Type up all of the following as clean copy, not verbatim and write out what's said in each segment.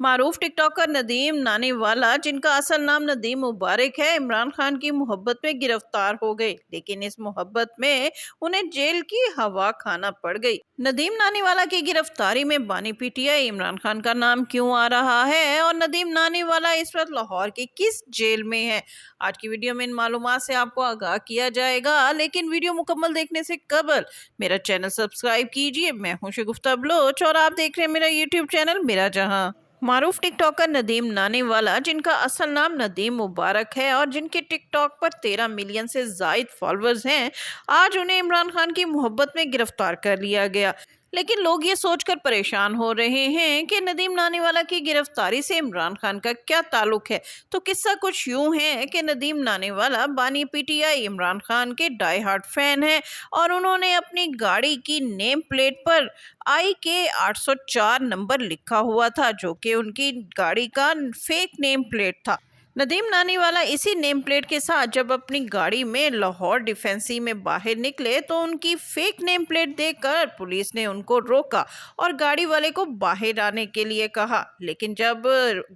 معروف ٹک ٹاکر ندیم نانی والا، جن کا اصل نام ندیم مبارک ہے، عمران خان کی محبت میں گرفتار ہو گئے، لیکن اس محبت میں انہیں جیل کی ہوا کھانا پڑ گئی۔ ندیم نانی والا کی گرفتاری میں بانی P T I Imran Khan کا نام کیوں آ رہا ہے اور ندیم نانی والا اس وقت لاہور کی کس جیل میں ہے، آج کی ویڈیو میں ان معلومات سے آپ کو آگاہ کیا جائے گا۔ لیکن ویڈیو مکمل دیکھنے سے قبل میرا چینل سبسکرائب کیجئے۔ میں ہوں شگفتہ بلوچ اور آپ دیکھ رہے ہیں میرا یوٹیوب چینل میرا جہاں۔ معروف ٹک ٹاکر ندیم نانی والا، جن کا اصل نام ندیم مبارک ہے اور جن کے ٹک ٹاک پر 13 ملین سے زائد فالوورز ہیں، آج انہیں عمران خان کی محبت میں گرفتار کر لیا گیا۔ لیکن لوگ یہ سوچ کر پریشان ہو رہے ہیں کہ ندیم نانی والا کی گرفتاری سے عمران خان کا کیا تعلق ہے۔ تو قصہ کچھ یوں ہے کہ ندیم نانی والا بانی P T I Imran Khan کے ڈائی ہارڈ فین ہیں اور انہوں نے اپنی گاڑی کی نیم پلیٹ پر IK 804 نمبر لکھا ہوا تھا، جو کہ ان کی گاڑی کا فیک نیم پلیٹ تھا۔ ندیم نانی والا اسی نیم پلیٹ کے ساتھ جب اپنی گاڑی میں لاہور ڈیفینسی میں باہر نکلے تو ان کی فیک نیم پلیٹ دیکھ کر پولیس نے ان کو روکا اور گاڑی والے کو باہر آنے کے لیے کہا، لیکن جب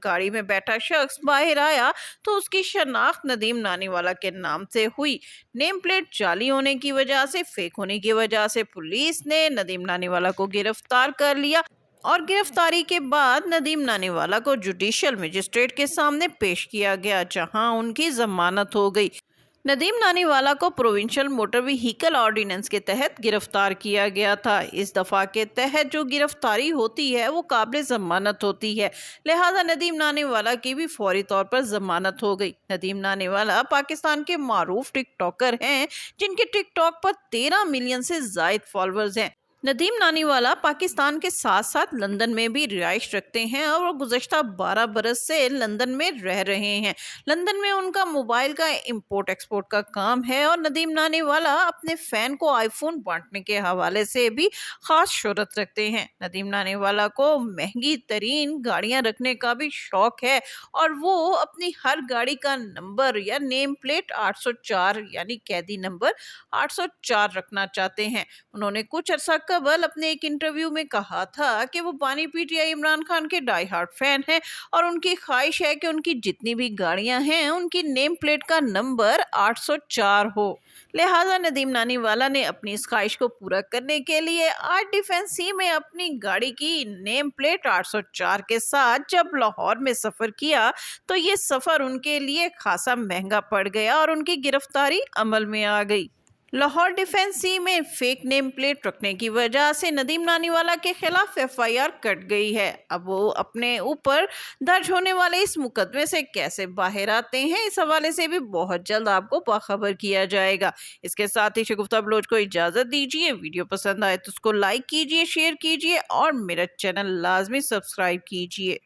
گاڑی میں بیٹھا شخص باہر آیا تو اس کی شناخت ندیم نانی والا کے نام سے ہوئی۔ نیم پلیٹ جعلی ہونے کی وجہ سے، فیک ہونے کی وجہ سے پولیس نے ندیم نانی والا کو گرفتار کر لیا اور گرفتاری کے بعد ندیم نانی والا کو جوڈیشل مجسٹریٹ کے سامنے پیش کیا گیا، جہاں ان کی ضمانت ہو گئی۔ ندیم نانی والا کو پروونشل موٹر وہیکل آرڈیننس کے تحت گرفتار کیا گیا تھا۔ اس دفعہ کے تحت جو گرفتاری ہوتی ہے وہ قابل ضمانت ہوتی ہے، لہذا ندیم نانی والا کی بھی فوری طور پر ضمانت ہو گئی۔ ندیم نانی والا پاکستان کے معروف ٹک ٹاکر ہیں، جن کے ٹک ٹاک پر 13 ملین سے زائد فالوورز ہیں۔ ندیم نانی والا پاکستان کے ساتھ ساتھ لندن میں بھی رہائش رکھتے ہیں اور وہ گزشتہ 12 برس سے لندن میں رہ رہے ہیں۔ لندن میں ان کا موبائل کا امپورٹ ایکسپورٹ کا کام ہے اور ندیم نانی والا اپنے فین کو آئی فون بانٹنے کے حوالے سے بھی خاص شہرت رکھتے ہیں۔ ندیم نانی والا کو مہنگی ترین گاڑیاں رکھنے کا بھی شوق ہے اور وہ اپنی ہر گاڑی کا نمبر یا نیم پلیٹ 804 یعنی قیدی نمبر 804 رکھنا چاہتے ہیں۔ انہوں نے کچھ عرصہ قبل اپنے ایک انٹرویو میں کہا تھا کہ وہ بانی P T I Imran Khan کے ڈائی ہارڈ فین ہیں اور ان کی خواہش ہے کہ ان کی جتنی بھی گاڑیاں ہیں ان کی نیم پلیٹ کا نمبر 804 ہو۔ لہٰذا ندیم نانی والا نے اپنی اس خواہش کو پورا کرنے کے لیے آج ڈیفینسی میں اپنی گاڑی کی نیم پلیٹ 804 کے ساتھ جب لاہور میں سفر کیا تو یہ سفر ان کے لیے خاصا مہنگا پڑ گیا اور ان کی گرفتاری عمل میں آ گئی۔ لاہور ڈیفینسی میں فیک نیم پلیٹ رکھنے کی وجہ سے ندیم نانی والا کے خلاف FIR کٹ گئی ہے۔ اب وہ اپنے اوپر درج ہونے والے اس مقدمے سے کیسے باہر آتے ہیں، اس حوالے سے بھی بہت جلد آپ کو باخبر کیا جائے گا۔ اس کے ساتھ ہی شگفتہ بلوچ کو اجازت دیجیے۔ ویڈیو پسند آئے تو اس کو لائک کیجیے، شیئر کیجیے اور میرا چینل لازمی سبسکرائب کیجیے۔